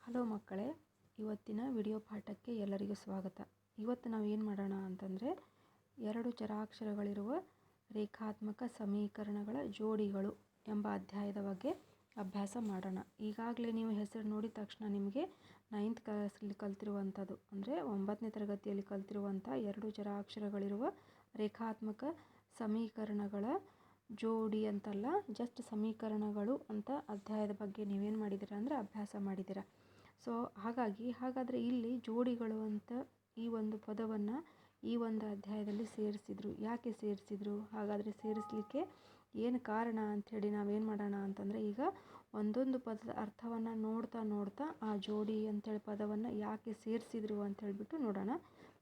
Hello ಮಕ್ಕಳೇ, ಇವತ್ತಿನ video ಪಾಠಕ್ಕೆ ಎಲ್ಲರಿಗೂ ಸ್ವಾಗತ. ಇವತ್ತು ನಾವು ಏನು ಮಾಡೋಣ ಅಂತಂದರೆ ಎರಡು ಚರಾಕ್ಷರಗಳಿರುವ ರೇಖಾತ್ಮಕ ಸಮೀಕರಣಗಳ ಜೋಡಿಗಳು ಎಂಬ ಅಧ್ಯಾಯದ ಬಗ್ಗೆ ಅಭ್ಯಾಸ ಮಾಡೋಣ. ಈಗಾಗಲೇ ನೀವು ಹೆಸರು ನೋಡಿದ ತಕ್ಷಣ ನಿಮಗೆ 9th ಕ್ಲಾಸಲ್ಲಿ ಕಲ್ತಿರುವಂಥದ್ದು ಅಂದರೆ 9ನೇ ತರಗತಿಯಲ್ಲಿ ಕಲ್ತಿರುವಂಥ ಎರಡು ಚರಾಕ್ಷರಗಳಿರುವ ರೇಖಾತ್ಮಕ ಸಮೀಕರಣಗಳ ಜೋಡಿ ಅಂತಲ್ಲ, ಜಸ್ಟ್ ಸಮೀಕರಣಗಳು ಅಂತ ಅಧ್ಯಾಯದ ಬಗ್ಗೆ ನೀವೇನು ಮಾಡಿದ್ದೀರಾ ಅಂದರೆ ಅಭ್ಯಾಸ ಮಾಡಿದ್ದೀರಾ. ಹಾಗಾದರೆ ಇಲ್ಲಿ ಜೋಡಿಗಳು ಅಂತ ಈ ಒಂದು ಪದವನ್ನು ಈ ಒಂದು ಅಧ್ಯಾಯದಲ್ಲಿ ಸೇರಿಸಿದ್ರು. ಯಾಕೆ ಸೇರಿಸಿದ್ರು? ಹಾಗಾದರೆ ಸೇರಿಸಲಿಕ್ಕೆ ಏನು ಕಾರಣ ಅಂಥೇಳಿ ನಾವೇನು ಮಾಡೋಣ ಅಂತಂದರೆ ಈಗ ಒಂದೊಂದು ಪದದ ಅರ್ಥವನ್ನು ನೋಡ್ತಾ ಆ ಜೋಡಿ ಅಂಥೇಳಿ ಪದವನ್ನು ಯಾಕೆ ಸೇರಿಸಿದ್ರು ಅಂತೇಳ್ಬಿಟ್ಟು ನೋಡೋಣ.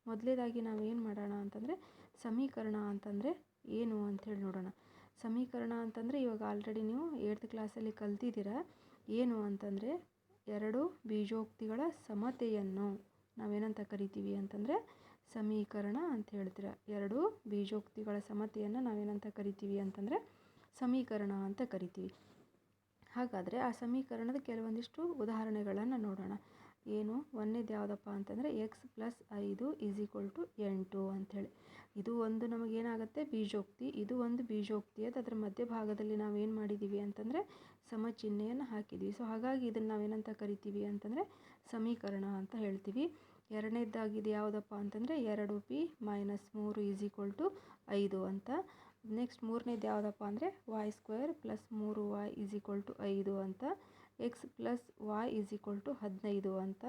ಮೊದಲೇದಾಗಿ ನಾವೇನು ಮಾಡೋಣ ಅಂತಂದರೆ ಸಮೀಕರಣ ಅಂತಂದರೆ ಏನು ಅಂಥೇಳಿ ನೋಡೋಣ. ಸಮೀಕರಣ ಅಂತಂದರೆ ಇವಾಗ ಆಲ್ರೆಡಿ ನೀವು 8th ಕ್ಲಾಸಲ್ಲಿ ಕಲ್ತಿದ್ದೀರಾ. ಏನು ಅಂತಂದರೆ ಎರಡು ಬೀಜೋಕ್ತಿಗಳ ಸಮತೆಯನ್ನು ನಾವೇನಂತ ಕರಿತೀವಿ ಅಂತಂದರೆ ಸಮೀಕರಣ ಅಂತ ಹೇಳ್ತೀರ. ಎರಡು ಬೀಜೋಕ್ತಿಗಳ ಸಮತೆಯನ್ನು ನಾವೇನಂತ ಕರಿತೀವಿ ಅಂತಂದರೆ ಸಮೀಕರಣ ಅಂತ ಕರಿತೀವಿ. ಹಾಗಾದರೆ ಆ ಸಮೀಕರಣದ ಕೆಲವೊಂದಿಷ್ಟು ಉದಾಹರಣೆಗಳನ್ನು ನೋಡೋಣ. ಏನು ಒಂದನೇದು ಯಾವುದಪ್ಪ ಅಂತಂದರೆ x + 5 = 8 ಅಂಥೇಳಿ. ಇದು ಒಂದು ನಮಗೇನಾಗುತ್ತೆ ಬೀಜೋಕ್ತಿ. ಇದು ಒಂದು ಬೀಜೋಕ್ತಿ ಅದು ಅದರ ಮಧ್ಯಭಾಗದಲ್ಲಿ ನಾವೇನು ಮಾಡಿದ್ದೀವಿ ಅಂತಂದರೆ ಸಮ ಚಿಹ್ನೆಯನ್ನು ಹಾಕಿದ್ದೀವಿ. ಹಾಗಾಗಿ ಇದನ್ನು ನಾವೇನಂತ ಕರಿತೀವಿ ಅಂತಂದರೆ ಸಮೀಕರಣ ಅಂತ ಹೇಳ್ತೀವಿ. ಎರಡನೇದಾಗಿದೆ ಯಾವುದಪ್ಪ ಅಂತಂದರೆ 2p - 3 = 5 ಅಂತ. ನೆಕ್ಸ್ಟ್ ಮೂರನೇದು ಯಾವುದಪ್ಪ ಅಂದರೆ y² + 3y = 5 ಅಂತ. x + y = 15 ಅಂತ.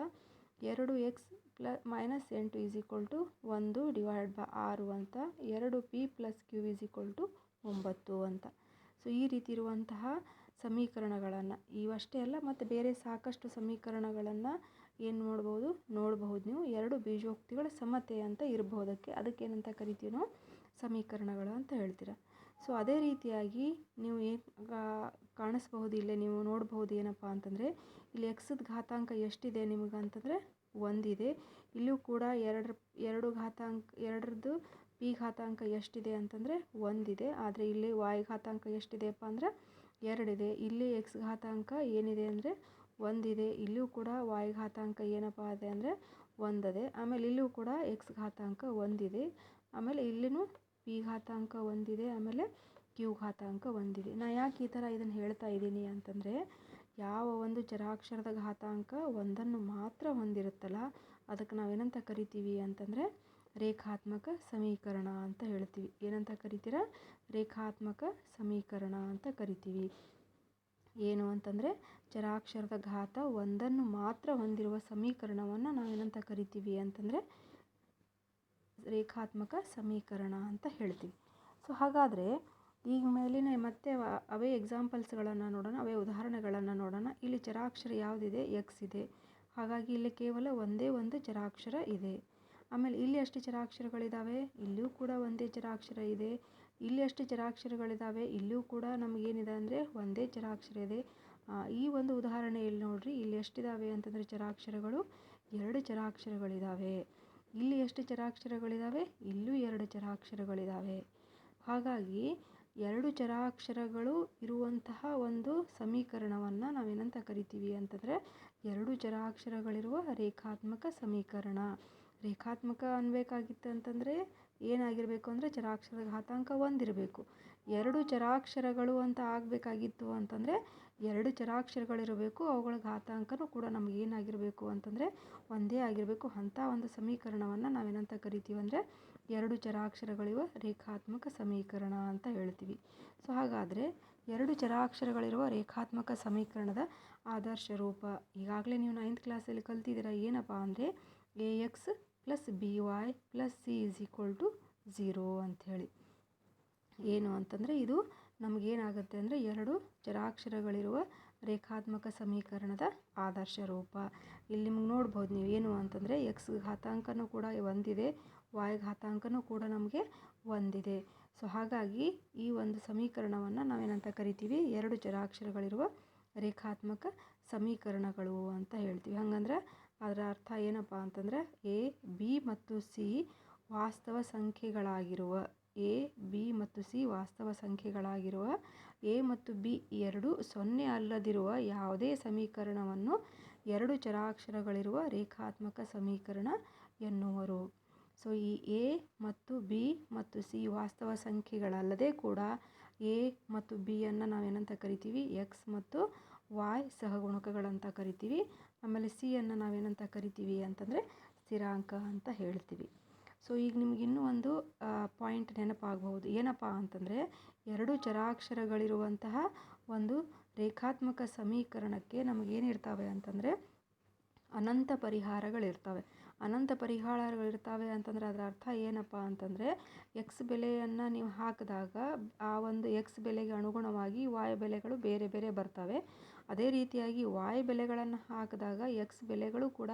2x - 8 = 1/6 ಅಂತ. 2p + q = 9 ಅಂತ. ಈ ರೀತಿ ಇರುವಂತಹ ಸಮೀಕರಣಗಳನ್ನು ಇವಷ್ಟೇ ಅಲ್ಲ, ಮತ್ತು ಬೇರೆ ಸಾಕಷ್ಟು ಸಮೀಕರಣಗಳನ್ನು ಏನು ನೋಡ್ಬೋದು ನೀವು. ಎರಡು ಬೀಜೋಕ್ತಿಗಳ ಸಮತೆ ಅಂತ ಇರಬಹುದಕ್ಕೆ, ಅದಕ್ಕೇನಂತ ಕರಿತೀವಿ ನಾವು ಸಮೀಕರಣಗಳು ಅಂತ ಹೇಳ್ತೀರ. ಅದೇ ರೀತಿಯಾಗಿ ನೀವು ಕಾಣಿಸ್ಬಹುದು, ಇಲ್ಲೇ ನೀವು ನೋಡ್ಬೋದು ಏನಪ್ಪ ಅಂತಂದರೆ ಇಲ್ಲಿ ಎಕ್ಸದ ಘಾತಾಂಕ ಎಷ್ಟಿದೆ ನಿಮಗಂತಂದರೆ 1 ಇದೆ. ಇಲ್ಲೂ ಕೂಡ ಎರಡರದ್ದು ಪಿ ಘಾತಾಂಕ ಎಷ್ಟಿದೆ ಅಂತಂದರೆ 1 ಇದೆ. ಆದರೆ ಇಲ್ಲಿ y ಘಾತಾಂಕ ಎಷ್ಟಿದೆಯಪ್ಪ ಅಂದರೆ 2 ಇದೆ. ಇಲ್ಲಿ x ಘಾತಾಂಕ ಏನಿದೆ ಅಂದರೆ 1 ಇದೆ. ಇಲ್ಲೂ ಕೂಡ y ಘಾತಾಂಕ ಏನಪ್ಪ ಇದೆ ಅಂದರೆ 1 ಇದೆ. ಆಮೇಲೆ ಇಲ್ಲೂ ಕೂಡ x ಘಾತಾಂಕ 1 ಇದೆ. ಆಮೇಲೆ ಇಲ್ಲಿನೂ ಪಿ ಘಾತಾಂಕ 1 ಇದೆ. ಆಮೇಲೆ q ಘಾತಾಂಕ 1 ಇದೆ. ನಾನು ಯಾಕೆ ಈ ಥರ ಇದನ್ನು ಹೇಳ್ತಾ ಇದ್ದೀನಿ ಅಂತಂದರೆ ಯಾವ ಒಂದು ಚರಾಕ್ಷರದ ಘಾತಾಂಕ ಒಂದನ್ನು ಮಾತ್ರ ಹೊಂದಿರುತ್ತಲ್ಲ ಅದಕ್ಕೆ ನಾವೇನಂತ ಕರಿತೀವಿ ಅಂತಂದರೆ ರೇಖಾತ್ಮಕ ಸಮೀಕರಣ ಅಂತ ಹೇಳ್ತೀವಿ. ಏನಂತ ಕರಿತೀರಾ? ರೇಖಾತ್ಮಕ ಸಮೀಕರಣ ಅಂತ ಕರಿತೀವಿ. ಏನು ಅಂತಂದರೆ ಚರಾಕ್ಷರದ ಘಾತ ಒಂದನ್ನು ಮಾತ್ರ ಹೊಂದಿರುವ ಸಮೀಕರಣವನ್ನು ನಾವೇನಂತ ಕರಿತೀವಿ ಅಂತಂದರೆ ರೇಖಾತ್ಮಕ ಸಮೀಕರಣ ಅಂತ ಹೇಳ್ತೀವಿ. ಹಾಗಾದರೆ ಈಗ ಮೇಲಿನ ಮತ್ತೆ ಅವೇ ಎಕ್ಸಾಂಪಲ್ಸ್ಗಳನ್ನು ನೋಡೋಣ, ಅವೇ ಉದಾಹರಣೆಗಳನ್ನು ನೋಡೋಣ. ಇಲ್ಲಿ ಚರಾಕ್ಷರ ಯಾವುದಿದೆ? x ಇದೆ. ಹಾಗಾಗಿ ಇಲ್ಲಿ ಕೇವಲ ಒಂದೇ ಒಂದು ಚರಾಕ್ಷರ ಇದೆ. ಆಮೇಲೆ ಇಲ್ಲಿ ಎಷ್ಟು ಚರಾಕ್ಷರಗಳಿದ್ದಾವೆ? ಇಲ್ಲಿಯೂ ಕೂಡ ಒಂದೇ ಚರಾಕ್ಷರ ಇದೆ. ಇಲ್ಲಿ ಎಷ್ಟು ಚರಾಕ್ಷರಗಳಿದ್ದಾವೆ? ಇಲ್ಲಿಯೂ ಕೂಡ ನಮಗೇನಿದೆ ಅಂದರೆ ಒಂದೇ ಚರಾಕ್ಷರ ಇದೆ. ಈ ಒಂದು ಉದಾಹರಣೆಯಲ್ಲಿ ನೋಡ್ರಿ, ಇಲ್ಲಿ ಎಷ್ಟಿದ್ದಾವೆ ಅಂತಂದರೆ ಚರಾಕ್ಷರಗಳು 2 ಚರಾಕ್ಷರಗಳಿದ್ದಾವೆ. ಇಲ್ಲಿ ಎಷ್ಟು ಚರಾಕ್ಷರಗಳಿದ್ದಾವೆ? ಇಲ್ಲೂ 2 ಚರಾಕ್ಷರಗಳಿದ್ದಾವೆ. ಹಾಗಾಗಿ 2 ಚರಾಕ್ಷರಗಳು ಇರುವಂತಹ ಒಂದು ಸಮೀಕರಣವನ್ನು ನಾವೇನಂತ ಕರಿತೀವಿ ಅಂತಂದರೆ 2 ಚರಾಕ್ಷರಗಳಿರುವ ರೇಖಾತ್ಮಕ ಸಮೀಕರಣ. ರೇಖಾತ್ಮಕ ಅನ್ಬೇಕಾಗಿತ್ತು ಅಂತಂದರೆ ಏನಾಗಿರಬೇಕು ಅಂದರೆ ಚರಾಕ್ಷರದ ಘಾತಾಂಕ 1 ಇರಬೇಕು. 2 ಚರಾಕ್ಷರಗಳು ಅಂತ ಆಗಬೇಕಾಗಿತ್ತು ಅಂತಂದರೆ 2 ಚರಾಕ್ಷರಗಳಿರಬೇಕು. ಅವುಗಳ ಘಾತಾಂಕನೂ ಕೂಡ ನಮಗೇನಾಗಿರಬೇಕು ಅಂತಂದರೆ ಒಂದೇ ಆಗಿರಬೇಕು. ಅಂಥ ಒಂದು ಸಮೀಕರಣವನ್ನು ನಾವೇನಂತ ಕರಿತೀವಿ ಅಂದರೆ 2 ಚರಾಕ್ಷರಗಳಿರುವ ರೇಖಾತ್ಮಕ ಸಮೀಕರಣ ಅಂತ ಹೇಳ್ತೀವಿ. ಹಾಗಾದರೆ 2 ಚರಾಕ್ಷರಗಳಿರುವ ರೇಖಾತ್ಮಕ ಸಮೀಕರಣದ ಆದರ್ಶ ರೂಪ ಈಗಾಗಲೇ ನೀವು 9th ಕ್ಲಾಸಲ್ಲಿ ಕಲ್ತಿದ್ದೀರಾ. ಏನಪ್ಪ ಅಂದರೆ ax + by + c = 0 ಅಂಥೇಳಿ. ಏನು ಅಂತಂದರೆ ಇದು ನಮಗೇನಾಗುತ್ತೆ ಅಂದರೆ 2 ಚರಾಕ್ಷರಗಳಿರುವ ರೇಖಾತ್ಮಕ ಸಮೀಕರಣದ ಆದರ್ಶ ರೂಪ. ಇಲ್ಲಿ ನಿಮ್ಗೆ ನೋಡ್ಬೋದು ನೀವು ಏನು ಅಂತಂದರೆ x ಘಾತಾಂಕನೂ ಕೂಡ 1 ಇದೆ, y ಘಾತಾಂಕನೂ ಕೂಡ ನಮಗೆ 1 ಇದೆ. ಹಾಗಾಗಿ ಈ ಒಂದು ಸಮೀಕರಣವನ್ನು ನಾವೇನಂತ ಕರಿತೀವಿ? 2 ಚರಾಕ್ಷರಗಳಿರುವ ರೇಖಾತ್ಮಕ ಸಮೀಕರಣಗಳು ಅಂತ ಹೇಳ್ತೀವಿ. ಹಂಗಂದ್ರೆ ಅದರ ಅರ್ಥ ಏನಪ್ಪ ಅಂತಂದರೆ a, b ಮತ್ತು c ವಾಸ್ತವ ಸಂಖ್ಯೆಗಳಾಗಿರುವ a, b ಮತ್ತು c ವಾಸ್ತವ ಸಂಖ್ಯೆಗಳಾಗಿರುವ a ಮತ್ತು b ಎರಡೂ 0 ಅಲ್ಲದಿರುವ ಯಾವುದೇ ಸಮೀಕರಣವನ್ನು ಎರಡು ಚರಾಕ್ಷರಗಳಿರುವ ರೇಖಾತ್ಮಕ ಸಮೀಕರಣ ಎನ್ನುವರು. ಸೊ ಈ ಎ ಮತ್ತು ಬಿ ಮತ್ತು ಸಿ ವಾಸ್ತವ ಸಂಖ್ಯೆಗಳಲ್ಲದೆ ಕೂಡ ಎ ಮತ್ತು ಬಿಯನ್ನು ನಾವೇನಂತ ಕರಿತೀವಿ, ಎಕ್ಸ್ ಮತ್ತು ವಾಯ್ ಸಹಗುಣಕಗಳಂತ ಕರಿತೀವಿ. ಆಮೇಲೆ ಸಿಯನ್ನು ನಾವೇನಂತ ಕರಿತೀವಿ ಅಂತಂದರೆ ಸ್ಥಿರಾಂಕ ಅಂತ ಹೇಳ್ತೀವಿ. ಸೊ ಈಗ ನಿಮ್ಗೆ ಇನ್ನೂ ಒಂದು ಪಾಯಿಂಟ್ ನೆನಪಾಗಬಹುದು. ಏನಪ್ಪ ಅಂತಂದರೆ ಎರಡು ಚರಾಕ್ಷರಗಳಿರುವಂತಹ ಒಂದು ರೇಖಾತ್ಮಕ ಸಮೀಕರಣಕ್ಕೆ ನಮಗೇನಿರ್ತವೆ ಅಂತಂದರೆ ಅನಂತ ಪರಿಹಾರಗಳಿರ್ತವೆ. ಅನಂತ ಪರಿಹಾರಗಳಿರ್ತವೆ ಅಂತಂದರೆ ಅದರ ಅರ್ಥ ಏನಪ್ಪ ಅಂತಂದರೆ ಎಕ್ಸ್ ಬೆಲೆಯನ್ನು ನೀವು ಹಾಕಿದಾಗ ಆ ಒಂದು ಎಕ್ಸ್ ಬೆಲೆಗೆ ಅನುಗುಣವಾಗಿ ವಾಯ್ ಬೆಲೆಗಳು ಬೇರೆ ಬೇರೆ ಬರ್ತವೆ. ಅದೇ ರೀತಿಯಾಗಿ ವಾಯ್ ಬೆಲೆಗಳನ್ನು ಹಾಕಿದಾಗ ಎಕ್ಸ್ ಬೆಲೆಗಳು ಕೂಡ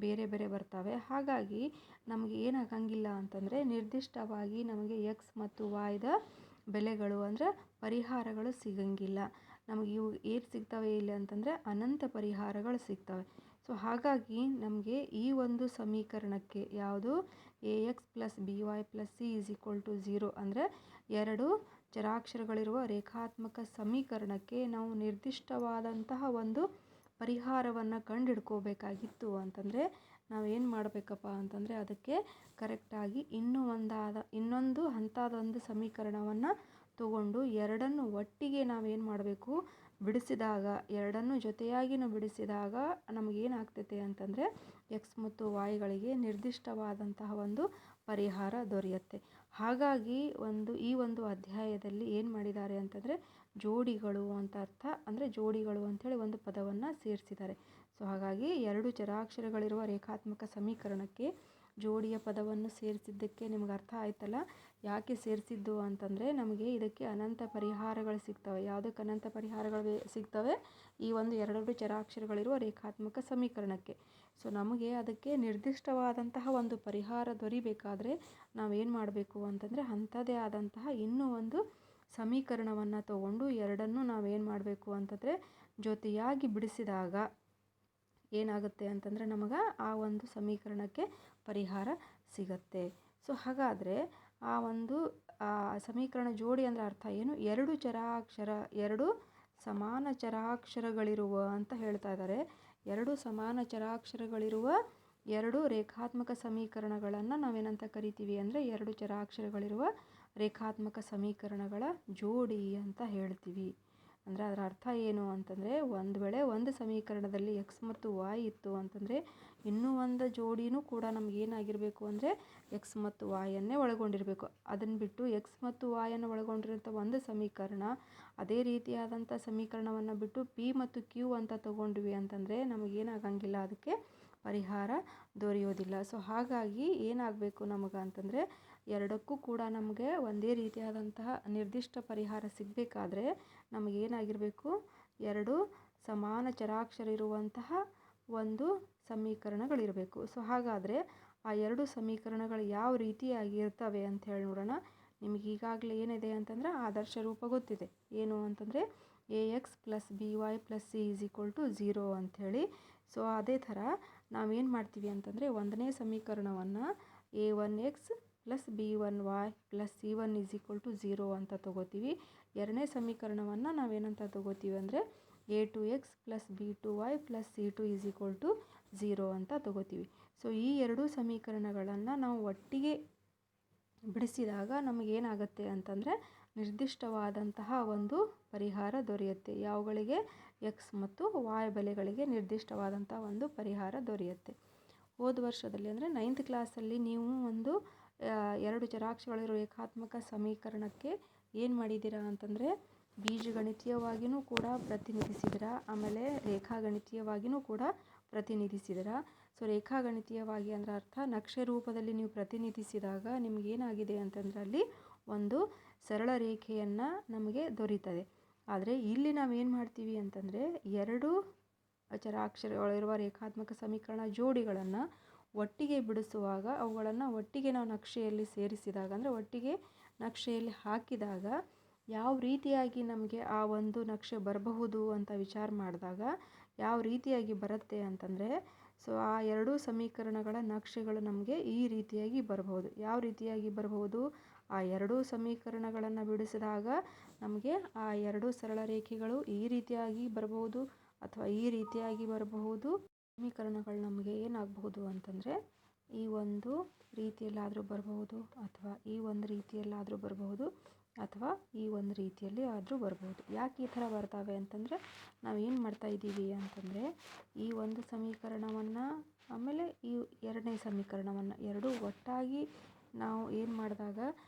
ಬೇರೆ ಬೇರೆ ಬರ್ತವೆ. ಹಾಗಾಗಿ ನಮಗೆ ಏನಾಗಂಗಿಲ್ಲ ಅಂತಂದರೆ ನಿರ್ದಿಷ್ಟವಾಗಿ ನಮಗೆ ಎಕ್ಸ್ ಮತ್ತು ವಾಯ್ದ ಬೆಲೆಗಳು ಅಂದರೆ ಪರಿಹಾರಗಳು ಸಿಗಂಗಿಲ್ಲ. ನಮಗೆ ಇವು ಏನು ಸಿಗ್ತವೆ ಇಲ್ಲಿ ಅಂತಂದರೆ ಅನಂತ ಪರಿಹಾರಗಳು ಸಿಗ್ತವೆ. ಸೊ ಹಾಗಾಗಿ ನಮಗೆ ಈ ಒಂದು ಸಮೀಕರಣಕ್ಕೆ ಯಾವುದು A X plus B Y plus C is equal to 0 ಅಂದರೆ ಎರಡು ಚರಾಕ್ಷರಗಳಿರುವ ರೇಖಾತ್ಮಕ ಸಮೀಕರಣಕ್ಕೆ ನಾವು ನಿರ್ದಿಷ್ಟವಾದಂತಹ ಒಂದು ಪರಿಹಾರವನ್ನು ಕಂಡುಹಿಡ್ಕೋಬೇಕಾಗಿತ್ತು ಅಂತಂದರೆ ನಾವೇನು ಮಾಡಬೇಕಪ್ಪ ಅಂತಂದರೆ ಅದಕ್ಕೆ ಕರೆಕ್ಟಾಗಿ ಇನ್ನೊಂದು ಹಂತದ ಒಂದು ಸಮೀಕರಣವನ್ನು ತಗೊಂಡು ಎರಡನ್ನು ಒಟ್ಟಿಗೆ ನಾವೇನು ಮಾಡಬೇಕು, ಬಿಡಿಸಿದಾಗ ಎರಡನ್ನು ಜೊತೆಯಾಗಿ ಬಿಡಿಸಿದಾಗ ನಮಗೇನಾಗ್ತೈತೆ ಅಂತಂದರೆ ಎಕ್ಸ್ ಮತ್ತು ವಾಯ್ಗಳಿಗೆ ನಿರ್ದಿಷ್ಟವಾದಂತಹ ಒಂದು ಪರಿಹಾರ ದೊರೆಯುತ್ತೆ. ಹಾಗಾಗಿ ಈ ಒಂದು ಅಧ್ಯಾಯದಲ್ಲಿ ಏನು ಮಾಡಿದ್ದಾರೆ ಅಂತಂದರೆ ಜೋಡಿಗಳು ಅಂತ ಅರ್ಥ, ಅಂದರೆ ಜೋಡಿಗಳು ಅಂಥೇಳಿ ಒಂದು ಪದವನ್ನು ಸೇರಿಸಿದ್ದಾರೆ. ಸೊ ಹಾಗಾಗಿ ಎರಡು ಚರಾಕ್ಷರಗಳಿರುವ ರೇಖಾತ್ಮಕ ಸಮೀಕರಣಕ್ಕೆ ಜೋಡಿಯ ಪದವನ್ನು ಸೇರಿಸಿದ್ದಕ್ಕೆ ನಿಮ್ಗೆ ಅರ್ಥ ಆಯ್ತಲ್ಲ. ಯಾಕೆ ಸೇರಿಸಿದ್ದು ಅಂತಂದರೆ ನಮಗೆ ಇದಕ್ಕೆ ಅನಂತ ಪರಿಹಾರಗಳು ಸಿಗ್ತವೆ. ಯಾವುದಕ್ಕೆ ಅನಂತ ಪರಿಹಾರಗಳು ಸಿಗ್ತವೆ? ಈ ಒಂದು ಎರಡು ಚರಾಕ್ಷರಗಳಿರುವ ರೇಖಾತ್ಮಕ ಸಮೀಕರಣಕ್ಕೆ. ಸೊ ನಮಗೆ ಅದಕ್ಕೆ ನಿರ್ದಿಷ್ಟವಾದಂತಹ ಒಂದು ಪರಿಹಾರ ದೊರಿಬೇಕಾದ್ರೆ ನಾವೇನು ಮಾಡಬೇಕು ಅಂತಂದರೆ ಅಂಥದ್ದೇ ಆದಂತಹ ಇನ್ನೂ ಒಂದು ಸಮೀಕರಣವನ್ನು ತಗೊಂಡು ಎರಡನ್ನೂ ನಾವೇನು ಮಾಡಬೇಕು ಅಂತಂದರೆ ಜೊತೆಯಾಗಿ ಬಿಡಿಸಿದಾಗ ಏನಾಗುತ್ತೆ ಅಂತಂದರೆ ನಮಗೆ ಆ ಒಂದು ಸಮೀಕರಣಕ್ಕೆ ಪರಿಹಾರ ಸಿಗತ್ತೆ. ಸೊ ಹಾಗಾದರೆ ಆ ಒಂದು ಸಮೀಕರಣ ಜೋಡಿ ಅಂದರೆ ಅರ್ಥ ಏನು? ಎರಡು ಸಮಾನ ಚರಾಕ್ಷರಗಳಿರುವ ಅಂತ ಹೇಳ್ತಾ ಇದ್ದಾರೆ. ಎರಡು ಸಮಾನ ಚರಾಕ್ಷರಗಳಿರುವ ಎರಡು ರೇಖಾತ್ಮಕ ಸಮೀಕರಣಗಳನ್ನು ನಾವೇನಂತ ಕರಿತೀವಿ ಅಂದರೆ ಎರಡು ಚರಾಕ್ಷರಗಳಿರುವ ರೇಖಾತ್ಮಕ ಸಮೀಕರಣಗಳ ಜೋಡಿ ಅಂತ ಹೇಳ್ತೀವಿ. ಅಂದರೆ ಅದರ ಅರ್ಥ ಏನು ಅಂತಂದರೆ ಒಂದು ವೇಳೆ ಒಂದು ಸಮೀಕರಣದಲ್ಲಿ ಎಕ್ಸ್ ಮತ್ತು ವಾಯ್ ಇತ್ತು ಅಂತಂದರೆ ಇನ್ನೂ ಒಂದು ಜೋಡಿನೂ ಕೂಡ ನಮಗೇನಾಗಿರಬೇಕು ಅಂದರೆ ಎಕ್ಸ್ ಮತ್ತು ವಾಯನ್ನೇ ಒಳಗೊಂಡಿರಬೇಕು. ಅದನ್ನು ಬಿಟ್ಟು ಎಕ್ಸ್ ಮತ್ತು ವಾಯನ್ನು ಒಳಗೊಂಡಿರೋಂಥ ಒಂದು ಸಮೀಕರಣ ಅದೇ ರೀತಿಯಾದಂಥ ಸಮೀಕರಣವನ್ನು ಬಿಟ್ಟು ಪಿ ಮತ್ತು ಕ್ಯೂ ಅಂತ ತಗೊಂಡ್ವಿ ಅಂತಂದರೆ ನಮಗೇನಾಗಂಗಿಲ್ಲ, ಅದಕ್ಕೆ ಪರಿಹಾರ ದೊರೆಯೋದಿಲ್ಲ. ಸೊ ಹಾಗಾಗಿ ಏನಾಗಬೇಕು ನಮಗೆ ಅಂತಂದರೆ ಎರಡಕ್ಕೂ ಕೂಡ ನಮಗೆ ಒಂದೇ ರೀತಿಯಾದಂತಹ ನಿರ್ದಿಷ್ಟ ಪರಿಹಾರ ಸಿಗಬೇಕಾದ್ರೆ ನಮಗೇನಾಗಿರಬೇಕು, ಎರಡು ಸಮಾನ ಚರಾಕ್ಷರ ಇರುವಂತಹ ಒಂದು ಸಮೀಕರಣಗಳಿರಬೇಕು. ಸೊ ಹಾಗಾದರೆ ಆ ಎರಡು ಸಮೀಕರಣಗಳು ಯಾವ ರೀತಿಯಾಗಿ ಇರ್ತವೆ ಅಂತ ಹೇಳಿ ನೋಡೋಣ. ನಿಮಗೆ ಈಗಾಗಲೇ ಏನಿದೆ ಅಂತಂದರೆ ಆದರ್ಶ ರೂಪ ಗೊತ್ತಿದೆ. ಏನು ಅಂತಂದರೆ A X plus B Y plus C is equal to 0 ಅಂಥೇಳಿ. ಸೊ ಅದೇ ಥರ ನಾವೇನು ಮಾಡ್ತೀವಿ ಅಂತಂದರೆ ಒಂದನೇ ಸಮೀಕರಣವನ್ನು a1x plus b1y plus c1 is equal to 0 ಅಂತ ತಗೋತೀವಿ. ಎರಡನೇ ಸಮೀಕರಣವನ್ನು ನಾವೇನಂತ ತಗೋತೀವಿ ಅಂದರೆ a2x plus b2y plus c2 is equal to 0 ಅಂತ ತಗೋತೀವಿ. ಸೊ ಈ ಎರಡೂ ಸಮೀಕರಣಗಳನ್ನು ನಾವು ಒಟ್ಟಿಗೆ ಬಿಡಿಸಿದಾಗ ನಮಗೇನಾಗುತ್ತೆ ಅಂತಂದರೆ ನಿರ್ದಿಷ್ಟವಾದಂತಹ ಒಂದು ಪರಿಹಾರ ದೊರೆಯುತ್ತೆ. ಯಾವುಗಳಿಗೆ? ಎಕ್ಸ್ ಮತ್ತು ವಾಯ್ ಬೆಲೆಗಳಿಗೆ ನಿರ್ದಿಷ್ಟವಾದಂಥ ಒಂದು ಪರಿಹಾರ ದೊರೆಯುತ್ತೆ. ಹೋದ ವರ್ಷದಲ್ಲಿ ಅಂದರೆ 9th ಕ್ಲಾಸಲ್ಲಿ ನೀವು ಒಂದು ಎರಡು ಚರಾಕ್ಷರಗಳಿರೋ ರೇಖಾತ್ಮಕ ಸಮೀಕರಣಕ್ಕೆ ಏನು ಮಾಡಿದ್ದೀರಾ ಅಂತಂದರೆ ಬೀಜಗಣಿತೀಯವಾಗಿಯೂ ಕೂಡ ಪ್ರತಿನಿಧಿಸಿದಿರ, ಆಮೇಲೆ ರೇಖಾಗಣಿತೀಯವಾಗಿಯೂ ಕೂಡ ಪ್ರತಿನಿಧಿಸಿದಿರ. ಸೊ ರೇಖಾಗಣಿತೀಯವಾಗಿ ಅಂದರೆ ಅರ್ಥ ನಕ್ಷೆ ರೂಪದಲ್ಲಿ ನೀವು ಪ್ರತಿನಿಧಿಸಿದಾಗ ನಿಮಗೇನಾಗಿದೆ ಅಂತಂದರೆ ಅಲ್ಲಿ ಒಂದು ಸರಳ ರೇಖೆಯನ್ನು ನಮಗೆ ದೊರೀತದೆ. ಆದರೆ ಇಲ್ಲಿ ನಾವೇನು ಮಾಡ್ತೀವಿ ಅಂತಂದರೆ ಎರಡು ಚರಾಕ್ಷರಗಳಿರುವ ರೇಖಾತ್ಮಕ ಸಮೀಕರಣ ಜೋಡಿಗಳನ್ನು ಒಟ್ಟಿಗೆ ಬಿಡಿಸುವಾಗ ಅವುಗಳನ್ನು ಒಟ್ಟಿಗೆ ನಾವು ನಕ್ಷೆಯಲ್ಲಿ ಸೇರಿಸಿದಾಗ ಅಂದರೆ ಒಟ್ಟಿಗೆ ನಕ್ಷೆಯಲ್ಲಿ ಹಾಕಿದಾಗ ಯಾವ ರೀತಿಯಾಗಿ ನಮಗೆ ಆ ಒಂದು ನಕ್ಷೆ ಬರಬಹುದು ಅಂತ ವಿಚಾರ ಮಾಡಿದಾಗ ಯಾವ ರೀತಿಯಾಗಿ ಬರುತ್ತೆ ಅಂತಂದರೆ ಸೊ ಆ ಎರಡೂ ಸಮೀಕರಣಗಳ ನಕ್ಷೆಗಳು ನಮಗೆ ಈ ರೀತಿಯಾಗಿ ಬರಬಹುದು. ಯಾವ ರೀತಿಯಾಗಿ ಬರಬಹುದು? ಆ ಎರಡೂ ಸಮೀಕರಣಗಳನ್ನು ಬಿಡಿಸಿದಾಗ ನಮಗೆ ಆ ಎರಡು ಸರಳ ರೇಖೆಗಳು ಈ ರೀತಿಯಾಗಿ ಬರಬಹುದು ಅಥವಾ ಈ ರೀತಿಯಾಗಿ ಬರಬಹುದು. ಸಮೀಕರಣಗಳು ನಮಗೆ ಏನಾಗಬಹುದು ಅಂತಂದರೆ ಈ ಒಂದು ರೀತಿಯಲ್ಲಾದರೂ ಬರಬಹುದು, ಅಥವಾ ಈ ಒಂದು ರೀತಿಯಲ್ಲಾದರೂ ಬರಬಹುದು, ಅಥವಾ ಈ ಒಂದು ರೀತಿಯಲ್ಲಿ ಆದರೂ ಬರ್ಬೋದು. ಯಾಕೆ ಈ ಥರ ಬರ್ತಾವೆ ಅಂತಂದರೆ ನಾವು ಏನು ಮಾಡ್ತಾ ಇದ್ದೀವಿ ಅಂತಂದರೆ ಈ ಒಂದು ಸಮೀಕರಣವನ್ನು ಆಮೇಲೆ ಈ ಎರಡನೇ ಸಮೀಕರಣವನ್ನು ಎರಡೂ ಒಟ್ಟಾಗಿ ನಾವು ಏನು ಮಾಡಿದಾಗ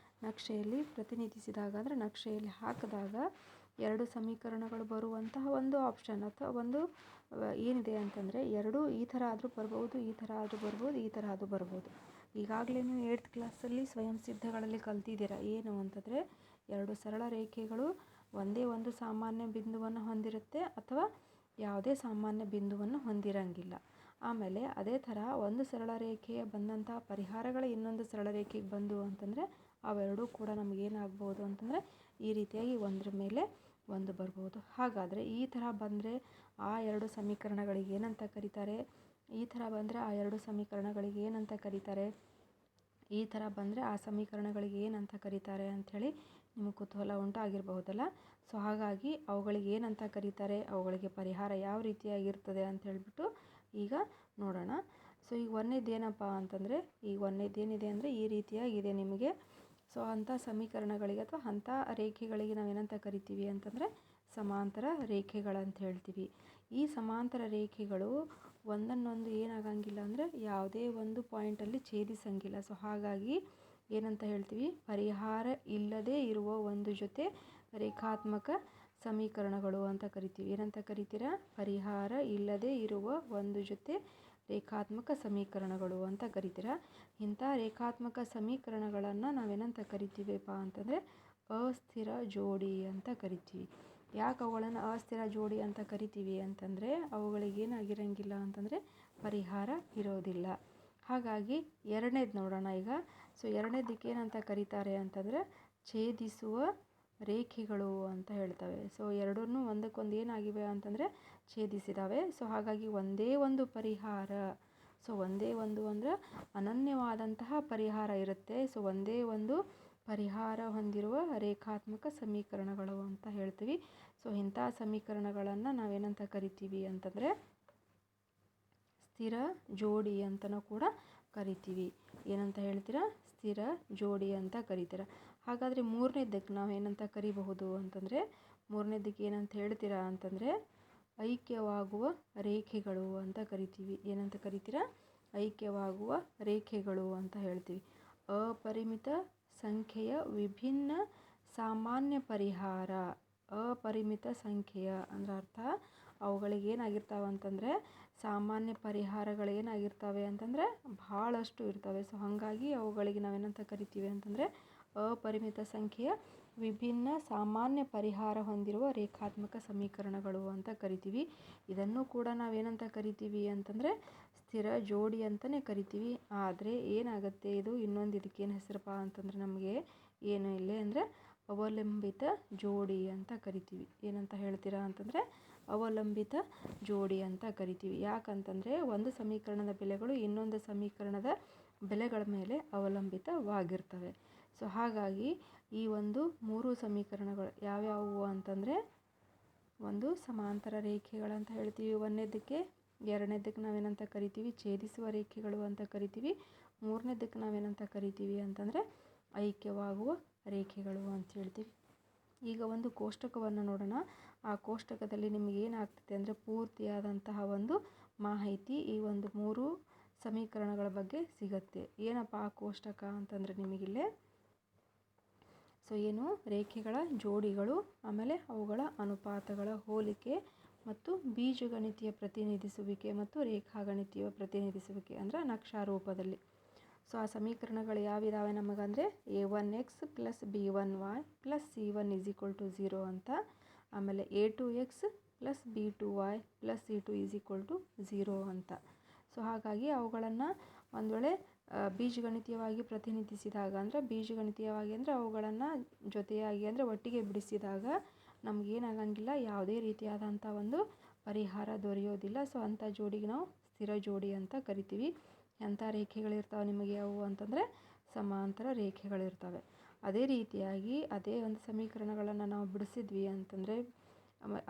ನಕ್ಷೆಯಲ್ಲಿ ಪ್ರತಿನಿಧಿಸಿದಾಗ ಅಂದರೆ ನಕ್ಷೆಯಲ್ಲಿ ಹಾಕಿದಾಗ ಎರಡು ಸಮೀಕರಣಗಳು ಬರುವಂತಹ ಒಂದು ಆಪ್ಷನ್ ಅಥವಾ ಒಂದು ಏನಿದೆ ಅಂತಂದರೆ ಎರಡೂ ಈ ಥರ ಆದರೂ ಬರ್ಬೋದು, ಈ ಥರ ಆದರೂ ಬರ್ಬೋದು, ಈ ಥರ ಆದರೂ ಬರ್ಬೋದು. ಈಗಾಗಲೇ ನೀವು 8th ಕ್ಲಾಸಲ್ಲಿ ಸ್ವಯಂ ಸಿದ್ಧಗಳಲ್ಲಿ ಕಲ್ತಿದ್ದೀರ ಏನು ಅಂತಂದರೆ ಎರಡು ಸರಳ ರೇಖೆಗಳು ಒಂದೇ ಒಂದು ಸಾಮಾನ್ಯ ಬಿಂದುವನ್ನು ಹೊಂದಿರುತ್ತೆ ಅಥವಾ ಯಾವುದೇ ಸಾಮಾನ್ಯ ಬಿಂದುವನ್ನು ಹೊಂದಿರಂಗಿಲ್ಲ. ಆಮೇಲೆ ಅದೇ ಥರ ಒಂದು ಸರಳ ರೇಖೆಯ ಬಂದಂಥ ಪರಿಹಾರಗಳು ಇನ್ನೊಂದು ಸರಳ ರೇಖೆಗೆ ಬಂದು ಅಂತಂದರೆ ಅವೆರಡೂ ಕೂಡ ನಮಗೇನಾಗ್ಬೋದು ಅಂತಂದರೆ ಈ ರೀತಿಯಾಗಿ ಒಂದರ ಮೇಲೆ ಒಂದು ಬರ್ಬೋದು. ಹಾಗಾದರೆ ಈ ಥರ ಬಂದರೆ ಆ ಎರಡು ಸಮೀಕರಣಗಳಿಗೆ ಏನಂತ ಕರೀತಾರೆ, ಈ ಥರ ಬಂದರೆ ಆ ಎರಡು ಸಮೀಕರಣಗಳಿಗೆ ಏನಂತ ಕರೀತಾರೆ, ಈ ಥರ ಬಂದರೆ ಆ ಸಮೀಕರಣಗಳಿಗೆ ಏನಂತ ಕರೀತಾರೆ ಅಂಥೇಳಿ ನಿಮಗೆ ಕುತೂಹಲ ಉಂಟಾಗಿರಬಹುದಲ್ಲ. ಸೊ ಹಾಗಾಗಿ ಅವುಗಳಿಗೆ ಏನಂತ ಕರೀತಾರೆ, ಅವುಗಳಿಗೆ ಪರಿಹಾರ ಯಾವ ರೀತಿಯಾಗಿರ್ತದೆ ಅಂತ ಹೇಳ್ಬಿಟ್ಟು ಈಗ ನೋಡೋಣ. ಸೊ ಈಗ ಒಂದನೇದು ಏನಪ್ಪ ಅಂತಂದರೆ ಈಗ ಒಂದನೇದು ಏನಿದೆ ಅಂದರೆ ಈ ರೀತಿಯಾಗಿದೆ ನಿಮಗೆ. ಸೊ ಅಂಥ ಸಮೀಕರಣಗಳಿಗೆ ಅಥವಾ ಅಂಥ ರೇಖೆಗಳಿಗೆ ನಾವೇನಂತ ಕರಿತೀವಿ ಅಂತಂದರೆ ಸಮಾಂತರ ರೇಖೆಗಳಂತ ಹೇಳ್ತೀವಿ. ಈ ಸಮಾಂತರ ರೇಖೆಗಳು ಒಂದನ್ನೊಂದು ಏನಾಗಂಗಿಲ್ಲ ಅಂದರೆ ಯಾವುದೇ ಒಂದು ಪಾಯಿಂಟಲ್ಲಿ ಛೇದಿಸಂಗಿಲ್ಲ. ಸೊ ಹಾಗಾಗಿ ಏನಂತ ಹೇಳ್ತೀವಿ, ಪರಿಹಾರ ಇಲ್ಲದೇ ಇರುವ ಒಂದು ಜೊತೆ ರೇಖಾತ್ಮಕ ಸಮೀಕರಣಗಳು ಅಂತ ಕರಿತೀವಿ. ಏನಂತ ಕರಿತೀರಾ, ಪರಿಹಾರ ಇಲ್ಲದೇ ಇರುವ ಒಂದು ಜೊತೆ ರೇಖಾತ್ಮಕ ಸಮೀಕರಣಗಳು ಅಂತ ಕರಿತೀರ. ಇಂಥ ರೇಖಾತ್ಮಕ ಸಮೀಕರಣಗಳನ್ನು ನಾವೇನಂತ ಕರಿತೀವಿಪ್ಪ ಅಂತಂದರೆ ಅಸ್ಥಿರ ಜೋಡಿ ಅಂತ ಕರಿತೀವಿ. ಯಾಕೆ ಅವುಗಳನ್ನು ಅಸ್ಥಿರ ಜೋಡಿ ಅಂತ ಕರಿತೀವಿ ಅಂತಂದರೆ ಅವುಗಳಿಗೆ ಏನಾಗಿರಂಗಿಲ್ಲ ಅಂತಂದರೆ ಪರಿಹಾರ ಇರೋದಿಲ್ಲ. ಹಾಗಾಗಿ ಎರಡನೇದು ನೋಡೋಣ ಈಗ. ಸೊ ಎರಡನೇದಕ್ಕೆ ಏನಂತ ಕರೀತಾರೆ ಅಂತಂದರೆ ಛೇದಿಸುವ ರೇಖೆಗಳು ಅಂತ ಹೇಳ್ತವೆ. ಸೊ ಎರಡನ್ನೂ ಒಂದಕ್ಕೊಂದು ಏನಾಗಿವೆ ಅಂತಂದರೆ ಛೇದಿಸಿದಾವೆ. ಸೊ ಹಾಗಾಗಿ ಒಂದೇ ಒಂದು ಪರಿಹಾರ, ಸೊ ಒಂದೇ ಒಂದು ಅಂದರೆ ಅನನ್ಯವಾದಂತಹ ಪರಿಹಾರ ಇರುತ್ತೆ. ಸೊ ಒಂದೇ ಒಂದು ಪರಿಹಾರ ಹೊಂದಿರುವ ರೇಖಾತ್ಮಕ ಸಮೀಕರಣಗಳು ಅಂತ ಹೇಳ್ತೀವಿ. ಸೊ ಇಂಥ ಸಮೀಕರಣಗಳನ್ನು ನಾವೇನಂತ ಕರಿತೀವಿ ಅಂತಂದರೆ ಸ್ಥಿರ ಜೋಡಿ ಅಂತಲೂ ಕೂಡ ಕರಿತೀವಿ. ಏನಂತ ಹೇಳ್ತೀರಾ, ಸ್ಥಿರ ಜೋಡಿ ಅಂತ ಕರಿತೀರ. ಹಾಗಾದರೆ ಮೂರನೇದಕ್ಕೆ ನಾವು ಏನಂತ ಕರಿಬಹುದು ಅಂತಂದರೆ ಮೂರನೇದಕ್ಕೆ ಏನಂತ ಹೇಳ್ತೀರಾ ಅಂತಂದರೆ ಐಕ್ಯವಾಗುವ ರೇಖೆಗಳು ಅಂತ ಕರಿತೀವಿ. ಏನಂತ ಕರಿತೀರಾ, ಐಕ್ಯವಾಗುವ ರೇಖೆಗಳು ಅಂತ ಹೇಳ್ತೀವಿ. ಅಪರಿಮಿತ ಸಂಖ್ಯೆಯ ವಿಭಿನ್ನ ಸಾಮಾನ್ಯ ಪರಿಹಾರ. ಅಪರಿಮಿತ ಸಂಖ್ಯೆಯ ಅಂದ್ರೆ ಅರ್ಥ ಅವುಗಳಿಗೆ ಏನಾಗಿರ್ತಾವೆ ಅಂತಂದರೆ ಸಾಮಾನ್ಯ ಪರಿಹಾರಗಳು ಏನಾಗಿರ್ತವೆ ಅಂತಂದರೆ ಭಾಳಷ್ಟು ಇರ್ತವೆ. ಸೊ ಹಾಗಾಗಿ ಅವುಗಳಿಗೆ ನಾವೇನಂತ ಕರಿತೀವಿ ಅಂತಂದರೆ ಅಪರಿಮಿತ ಸಂಖ್ಯೆಯ ವಿಭಿನ್ನ ಸಾಮಾನ್ಯ ಪರಿಹಾರ ಹೊಂದಿರುವ ರೇಖಾತ್ಮಕ ಸಮೀಕರಣಗಳು ಅಂತ ಕರಿತೀವಿ. ಇದನ್ನು ಕೂಡ ನಾವೇನಂತ ಕರಿತೀವಿ ಅಂತಂದರೆ ಸ್ಥಿರ ಜೋಡಿ ಅಂತಲೇ ಕರಿತೀವಿ. ಆದರೆ ಏನಾಗುತ್ತೆ, ಇದು ಇನ್ನೊಂದು ಇದಕ್ಕೇನು ಹೆಸರಪ್ಪ ಅಂತಂದರೆ ನಮಗೆ ಏನು ಇಲ್ಲೇ ಅಂದರೆ ಅವಲಂಬಿತ ಜೋಡಿ ಅಂತ ಕರಿತೀವಿ. ಏನಂತ ಹೇಳ್ತೀರಾ ಅಂತಂದರೆ ಅವಲಂಬಿತ ಜೋಡಿ ಅಂತ ಕರಿತೀವಿ. ಯಾಕಂತಂದರೆ ಒಂದು ಸಮೀಕರಣದ ಬೆಲೆಗಳು ಇನ್ನೊಂದು ಸಮೀಕರಣದ ಬೆಲೆಗಳ ಮೇಲೆ ಅವಲಂಬಿತವಾಗಿರ್ತವೆ. ಸೊ ಹಾಗಾಗಿ ಈ ಒಂದು ಮೂರು ಸಮೀಕರಣಗಳು ಯಾವ್ಯಾವು ಅಂತಂದರೆ ಒಂದು ಸಮಾಂತರ ರೇಖೆಗಳಂತ ಹೇಳ್ತೀವಿ ಒಂದನೇದಕ್ಕೆ, ಎರಡನೇದಕ್ಕೆ ನಾವೇನಂತ ಕರಿತೀವಿ ಛೇದಿಸುವ ರೇಖೆಗಳು ಅಂತ ಕರಿತೀವಿ, ಮೂರನೇದಕ್ಕೆ ನಾವೇನಂತ ಕರಿತೀವಿ ಅಂತಂದರೆ ಐಕ್ಯವಾಗುವ ರೇಖೆಗಳು ಅಂತ ಹೇಳ್ತೀವಿ. ಈಗ ಒಂದು ಕೋಷ್ಟಕವನ್ನು ನೋಡೋಣ. ಆ ಕೋಷ್ಟಕದಲ್ಲಿ ನಿಮಗೆ ಏನಾಗ್ತದೆ ಅಂದರೆ ಪೂರ್ತಿಯಾದಂತಹ ಒಂದು ಮಾಹಿತಿ ಈ ಒಂದು ಮೂರು ಸಮೀಕರಣಗಳ ಬಗ್ಗೆ ಸಿಗುತ್ತೆ. ಏನಪ್ಪ ಆ ಕೋಷ್ಟಕ ಅಂತಂದರೆ ನಿಮಗಿಲ್ಲೇ ಸೊ ಏನು ರೇಖೆಗಳ ಜೋಡಿಗಳು, ಆಮೇಲೆ ಅವುಗಳ ಅನುಪಾತಗಳ ಹೋಲಿಕೆ ಮತ್ತು ಬೀಜಗಣಿತೀಯ ಪ್ರತಿನಿಧಿಸುವಿಕೆ ಮತ್ತು ರೇಖಾಗಣಿತೀಯ ಪ್ರತಿನಿಧಿಸುವಿಕೆ ಅಂದರೆ ನಕ್ಷಾ ರೂಪದಲ್ಲಿ. ಸೊ ಆ ಸಮೀಕರಣಗಳು ಯಾವಿದಾವೆ ನಮಗಂದರೆ a1x + b1y + c1 = 0 ಅಂತ, ಆಮೇಲೆ a2x + b2y + c2 = 0 ಅಂತ. ಸೊ ಹಾಗಾಗಿ ಅವುಗಳನ್ನು ಒಂದು ವೇಳೆ ಬೀಜಗಣಿತೀಯವಾಗಿ ಪ್ರತಿನಿಧಿಸಿದಾಗ ಅಂದರೆ ಬೀಜಗಣಿತೀಯವಾಗಿ ಅಂದರೆ ಅವುಗಳನ್ನು ಜೊತೆಯಾಗಿ ಅಂದರೆ ಒಟ್ಟಿಗೆ ಬಿಡಿಸಿದಾಗ ನಮಗೇನಾಗಂಗಿಲ್ಲ, ಯಾವುದೇ ರೀತಿಯಾದಂಥ ಒಂದು ಪರಿಹಾರ ದೊರೆಯೋದಿಲ್ಲ. ಸೊ ಅಂಥ ಜೋಡಿಗೆ ನಾವು ಸ್ಥಿರ ಜೋಡಿ ಅಂತ ಕರಿತೀವಿ. ಎಂಥ ರೇಖೆಗಳಿರ್ತಾವೆ ನಿಮಗೆ ಯಾವುವು ಅಂತಂದರೆ ಸಮಾಂತರ ರೇಖೆಗಳಿರ್ತವೆ. ಅದೇ ರೀತಿಯಾಗಿ ಅದೇ ಒಂದು ಸಮೀಕರಣಗಳನ್ನು ನಾವು ಬಿಡಿಸಿದ್ವಿ ಅಂತಂದರೆ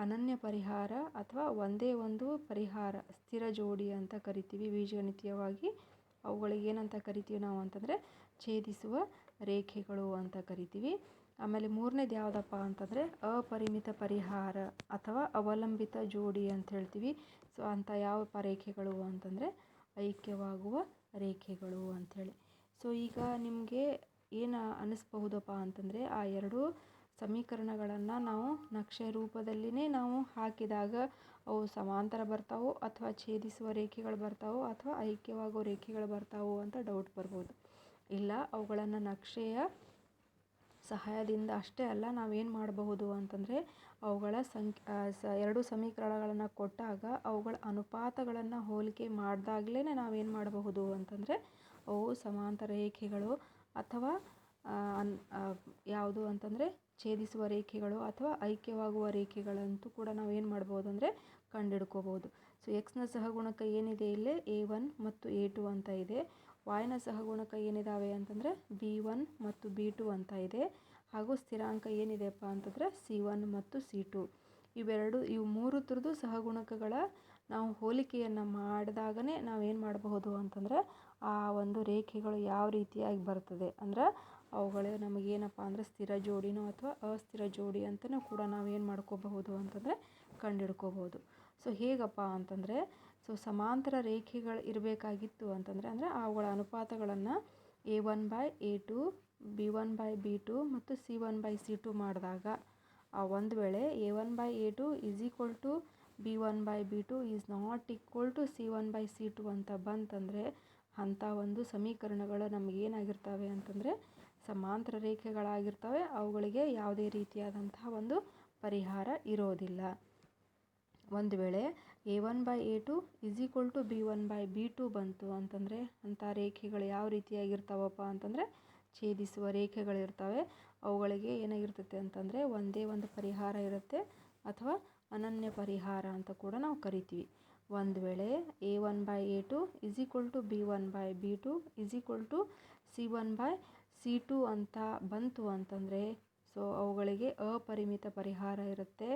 ಅನನ್ಯ ಪರಿಹಾರ ಅಥವಾ ಒಂದೇ ಒಂದು ಪರಿಹಾರ ಸ್ಥಿರ ಜೋಡಿ ಅಂತ ಕರಿತೀವಿ. ಬೀಜಗಣಿತೀಯವಾಗಿ ಅವುಗಳಿಗೆ ಏನಂತ ಕರಿತೀವಿ ನಾವು ಅಂತಂದರೆ ಛೇದಿಸುವ ರೇಖೆಗಳು ಅಂತ ಕರಿತೀವಿ. ಆಮೇಲೆ ಮೂರನೇದು ಯಾವುದಪ್ಪ ಅಂತಂದರೆ ಅಪರಿಮಿತ ಪರಿಹಾರ ಅಥವಾ ಅವಲಂಬಿತ ಜೋಡಿ ಅಂತ ಹೇಳ್ತೀವಿ. ಸೊ ಅಂಥ ಯಾವ ರೇಖೆಗಳು ಅಂತಂದರೆ ಐಕ್ಯವಾಗುವ ರೇಖೆಗಳು ಅಂಥೇಳಿ. ಸೊ ಈಗ ನಿಮಗೆ ಏನು ಅನ್ನಿಸ್ಬಹುದಪ್ಪ ಅಂತಂದರೆ ಆ ಎರಡು ಸಮೀಕರಣಗಳನ್ನು ನಾವು ನಕ್ಷೆ ರೂಪದಲ್ಲಿನೇ ನಾವು ಹಾಕಿದಾಗ ಅವು ಸಮಾಂತರ ಬರ್ತಾವೋ ಅಥವಾ ಛೇದಿಸುವ ರೇಖೆಗಳು ಬರ್ತಾವೋ ಅಥವಾ ಐಕ್ಯವಾಗೋ ರೇಖೆಗಳು ಬರ್ತಾವೋ ಅಂತ ಡೌಟ್ ಬರ್ಬೋದು. ಇಲ್ಲ, ಅವುಗಳನ್ನು ನಕ್ಷೆಯ ಸಹಾಯದಿಂದ ಅಷ್ಟೇ ಅಲ್ಲ, ನಾವೇನು ಮಾಡಬಹುದು ಅಂತಂದರೆ ಅವುಗಳ ಎರಡು ಸಮೀಕರಣಗಳನ್ನು ಕೊಟ್ಟಾಗ ಅವುಗಳ ಅನುಪಾತಗಳನ್ನು ಹೋಲಿಕೆ ಮಾಡಿದಾಗಲೇ ನಾವೇನು ಮಾಡಬಹುದು ಅಂತಂದರೆ ಅವು ಸಮಾಂತರ ರೇಖೆಗಳು ಅಥವಾ ಯಾವುದು ಅಂತಂದರೆ ಛೇದಿಸುವ ರೇಖೆಗಳು ಅಥವಾ ಐಕ್ಯವಾಗುವ ರೇಖೆಗಳಂತೂ ಕೂಡ ನಾವೇನು ಮಾಡ್ಬೋದು ಅಂದರೆ ಕಂಡುಹಿಡ್ಕೋಬೋದು. ಸೊ ಎಕ್ಸ್ನ ಸಹಗುಣಕ ಏನಿದೆ ಇಲ್ಲಿ A1 ಮತ್ತು A2 ಅಂತ ಇದೆ. ವಾಯ್ನ ಸಹಗುಣಕ ಏನಿದಾವೆ ಅಂತಂದರೆ B1 ಮತ್ತು B2 ಅಂತ ಇದೆ. ಹಾಗೂ ಸ್ಥಿರಾಂಕ ಏನಿದೆಪ್ಪ ಅಂತಂದರೆ C1 ಮತ್ತು C2. ಇವು ಮೂರು ಥರದ್ದು ಸಹಗುಣಕಗಳ ನಾವು ಹೋಲಿಕೆಯನ್ನು ಮಾಡಿದಾಗನೇ ನಾವೇನು ಮಾಡಬಹುದು ಅಂತಂದರೆ ಆ ಒಂದು ರೇಖೆಗಳು ಯಾವ ರೀತಿಯಾಗಿ ಬರ್ತದೆ ಅಂದರೆ ಅವುಗಳೇ ನಮಗೇನಪ್ಪ ಅಂದರೆ ಸ್ಥಿರ ಜೋಡಿನೋ ಅಥವಾ ಅಸ್ಥಿರ ಜೋಡಿ ಅಂತಲೂ ಕೂಡ ನಾವೇನು ಮಾಡ್ಕೋಬಹುದು ಅಂತಂದರೆ ಕಂಡುಹಿಡ್ಕೋಬೋದು. ಸೊ ಹೇಗಪ್ಪ ಅಂತಂದರೆ ಸಮಾಂತರ ರೇಖೆಗಳು ಇರಬೇಕಾಗಿತ್ತು ಅಂತಂದರೆ ಅವುಗಳ ಅನುಪಾತಗಳನ್ನು A1/A2, B1/B2 ಮತ್ತು C1/C2 ಮಾಡಿದಾಗ ಒಂದು ವೇಳೆ A1/A2 = B1/B2 is not equal to C1/C2 ಅಂತ ಬಂತಂದರೆ ಅಂಥ ಒಂದು ಸಮೀಕರಣಗಳು ನಮಗೇನಾಗಿರ್ತವೆ ಅಂತಂದರೆ ಸಮಾಂತರ ರೇಖೆಗಳಾಗಿರ್ತವೆ. ಅವುಗಳಿಗೆ ಯಾವುದೇ ರೀತಿಯಾದಂತಹ ಒಂದು ಪರಿಹಾರ ಇರೋದಿಲ್ಲ. ಒಂದು ವೇಳೆ A1/A2 = B1/B2 ಬಂತು ಅಂತಂದರೆ ಅಂಥ ರೇಖೆಗಳು ಯಾವ ರೀತಿಯಾಗಿರ್ತಾವಪ್ಪ ಅಂತಂದರೆ ಛೇದಿಸುವ ರೇಖೆಗಳಿರ್ತವೆ. ಅವುಗಳಿಗೆ ಏನಾಗಿರ್ತೈತೆ ಅಂತಂದರೆ ಒಂದೇ ಒಂದು ಪರಿಹಾರ ಇರುತ್ತೆ ಅಥವಾ ಅನನ್ಯ ಪರಿಹಾರ ಅಂತ ಕೂಡ ನಾವು ಕರಿತೀವಿ. ಒಂದು ವೇಳೆ A1/A2 = B1/B2 = C1/C2 ಅಂತ ಬಂತು ಅಂತಂದರೆ ಅವುಗಳಿಗೆ ಅಪರಿಮಿತ ಪರಿಹಾರ ಇರುತ್ತೆ.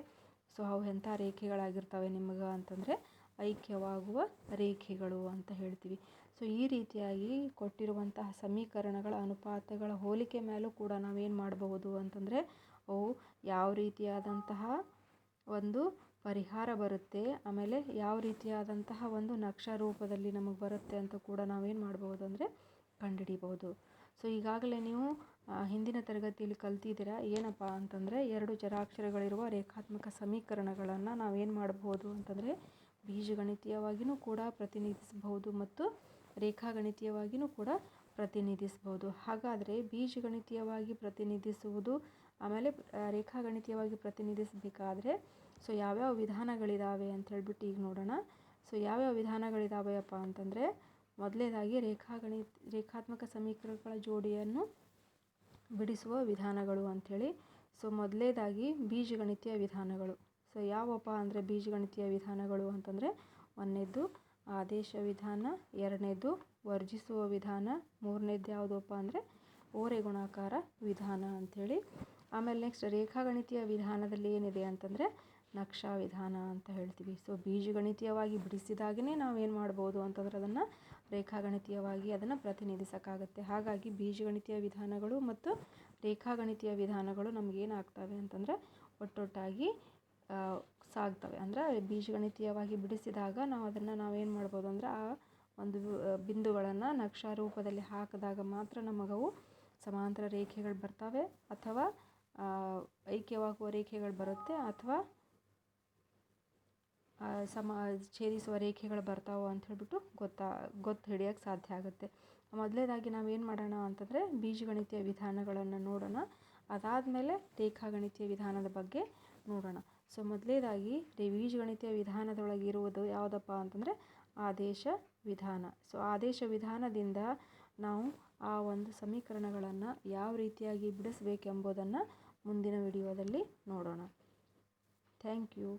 ಸೊ ಅವು ಎಂಥ ರೇಖೆಗಳಾಗಿರ್ತವೆ ನಿಮಗೆ ಅಂತಂದರೆ ಐಕ್ಯವಾಗುವ ರೇಖೆಗಳು ಅಂತ ಹೇಳ್ತೀವಿ. ಸೊ ಈ ರೀತಿಯಾಗಿ ಕೊಟ್ಟಿರುವಂತಹ ಸಮೀಕರಣಗಳ ಅನುಪಾತಗಳ ಹೋಲಿಕೆ ಮೇಲೂ ಕೂಡ ನಾವೇನು ಮಾಡಬಹುದು ಅಂತಂದರೆ ಅವು ಯಾವ ರೀತಿಯಾದಂತಹ ಒಂದು ಪರಿಹಾರ ಬರುತ್ತೆ, ಆಮೇಲೆ ಯಾವ ರೀತಿಯಾದಂತಹ ಒಂದು ನಕ್ಷಾ ರೂಪದಲ್ಲಿ ನಮಗೆ ಬರುತ್ತೆ ಅಂತ ಕೂಡ ನಾವೇನು ಮಾಡ್ಬೋದು ಅಂದರೆ ಕಂಡುಹಿಡಿಬೋದು. ಸೊ ಈಗಾಗಲೇ ನೀವು ಹಿಂದಿನ ತರಗತಿಯಲ್ಲಿ ಕಲ್ತಿದ್ದೀರಾ ಏನಪ್ಪ ಅಂತಂದರೆ ಎರಡು ಚರಾಕ್ಷರಗಳಿರುವ ರೇಖಾತ್ಮಕ ಸಮೀಕರಣಗಳನ್ನು ನಾವೇನು ಮಾಡ್ಬೋದು ಅಂತಂದರೆ ಬೀಜಗಣಿತೀಯವಾಗಿಯೂ ಕೂಡ ಪ್ರತಿನಿಧಿಸಬಹುದು ಮತ್ತು ರೇಖಾಗಣಿತೀಯವಾಗಿಯೂ ಕೂಡ ಪ್ರತಿನಿಧಿಸಬಹುದು. ಹಾಗಾದರೆ ಬೀಜಗಣಿತೀಯವಾಗಿ ಪ್ರತಿನಿಧಿಸುವುದು ಆಮೇಲೆ ರೇಖಾಗಣಿತೀಯವಾಗಿ ಪ್ರತಿನಿಧಿಸಬೇಕಾದ್ರೆ ಯಾವ್ಯಾವ ವಿಧಾನಗಳಿದ್ದಾವೆ ಅಂತ ಹೇಳ್ಬಿಟ್ಟು ಈಗ ನೋಡೋಣ. ಸೊ ಯಾವ್ಯಾವ ವಿಧಾನಗಳಿದ್ದಾವೆಯಪ್ಪ ಅಂತಂದರೆ ಮೊದಲನೇದಾಗಿ ರೇಖಾತ್ಮಕ ಸಮೀಕರಣಗಳ ಜೋಡಿಯನ್ನು ಬಿಡಿಸುವ ವಿಧಾನಗಳು ಅಂಥೇಳಿ. ಸೊ ಮೊದಲನೇದಾಗಿ ಬೀಜಗಣಿತೀಯ ವಿಧಾನಗಳು. ಸೊ ಯಾವಪ್ಪ ಅಂದರೆ ಬೀಜಗಣಿತೀಯ ವಿಧಾನಗಳು ಅಂತಂದರೆ ಒಂದನೇದು ಆದೇಶ ವಿಧಾನ, ಎರಡನೇದು ವರ್ಜಿಸುವ ವಿಧಾನ, ಮೂರನೇದು ಯಾವುದಪ್ಪ ಅಂದರೆ ಓರೆ ಗುಣಾಕಾರ ವಿಧಾನ ಅಂಥೇಳಿ. ಆಮೇಲೆ ನೆಕ್ಸ್ಟ್ ರೇಖಾಗಣಿತೀಯ ವಿಧಾನದಲ್ಲಿ ಏನಿದೆ ಅಂತಂದರೆ ನಕ್ಷಾ ವಿಧಾನ ಅಂತ ಹೇಳ್ತೀವಿ. ಸೊ ಬೀಜಗಣಿತೀಯವಾಗಿ ಬಿಡಿಸಿದಾಗೇ ನಾವೇನು ಮಾಡ್ಬೋದು ಅಂತಂದ್ರೆ ಅದನ್ನು ರೇಖಾಗಣಿತೀಯವಾಗಿ ಅದನ್ನು ಪ್ರತಿನಿಧಿಸೋಕ್ಕಾಗುತ್ತೆ. ಹಾಗಾಗಿ ಬೀಜಗಣಿತೀಯ ವಿಧಾನಗಳು ಮತ್ತು ರೇಖಾಗಣಿತೀಯ ವಿಧಾನಗಳು ನಮಗೇನಾಗ್ತವೆ ಅಂತಂದರೆ ಒಟ್ಟೊಟ್ಟಾಗಿ ಸಾಗ್ತವೆ. ಅಂದರೆ ಬೀಜಗಣಿತೀಯವಾಗಿ ಬಿಡಿಸಿದಾಗ ನಾವೇನು ಮಾಡ್ಬೋದು ಅಂದರೆ ಆ ಒಂದು ಬಿಂದುಗಳನ್ನು ನಕ್ಷಾ ರೂಪದಲ್ಲಿ ಹಾಕಿದಾಗ ಮಾತ್ರ ನಮಗವು ಸಮಾಂತರ ರೇಖೆಗಳು ಬರ್ತವೆ ಅಥವಾ ಐಕ್ಯವಾಗುವ ರೇಖೆಗಳು ಬರುತ್ತೆ ಅಥವಾ ಛೇದಿಸುವ ರೇಖೆಗಳು ಬರ್ತಾವೆ ಅಂತ ಹೇಳ್ಬಿಟ್ಟು ಗೊತ್ತು ಹಿಡಿಯೋಕ್ಕೆ ಸಾಧ್ಯ ಆಗುತ್ತೆ. ಮೊದಲನೇದಾಗಿ ನಾವೇನು ಮಾಡೋಣ ಅಂತಂದರೆ ಬೀಜಗಣಿತೀಯ ವಿಧಾನಗಳನ್ನು ನೋಡೋಣ. ಅದಾದಮೇಲೆ ರೇಖಾಗಣಿತೀಯ ವಿಧಾನದ ಬಗ್ಗೆ ನೋಡೋಣ. ಸೊ ಮೊದಲನೇದಾಗಿ ಬೀಜಗಣಿತೀಯ ವಿಧಾನದೊಳಗೆ ಇರುವುದು ಯಾವುದಪ್ಪ ಅಂತಂದರೆ ಆದೇಶ ವಿಧಾನ. ಸೊ ಆದೇಶ ವಿಧಾನದಿಂದ ನಾವು ಆ ಒಂದು ಸಮೀಕರಣಗಳನ್ನು ಯಾವ ರೀತಿಯಾಗಿ ಬಿಡಿಸಬೇಕೆಂಬುದನ್ನು ಮುಂದಿನ ವಿಡಿಯೋದಲ್ಲಿ ನೋಡೋಣ. Thank you.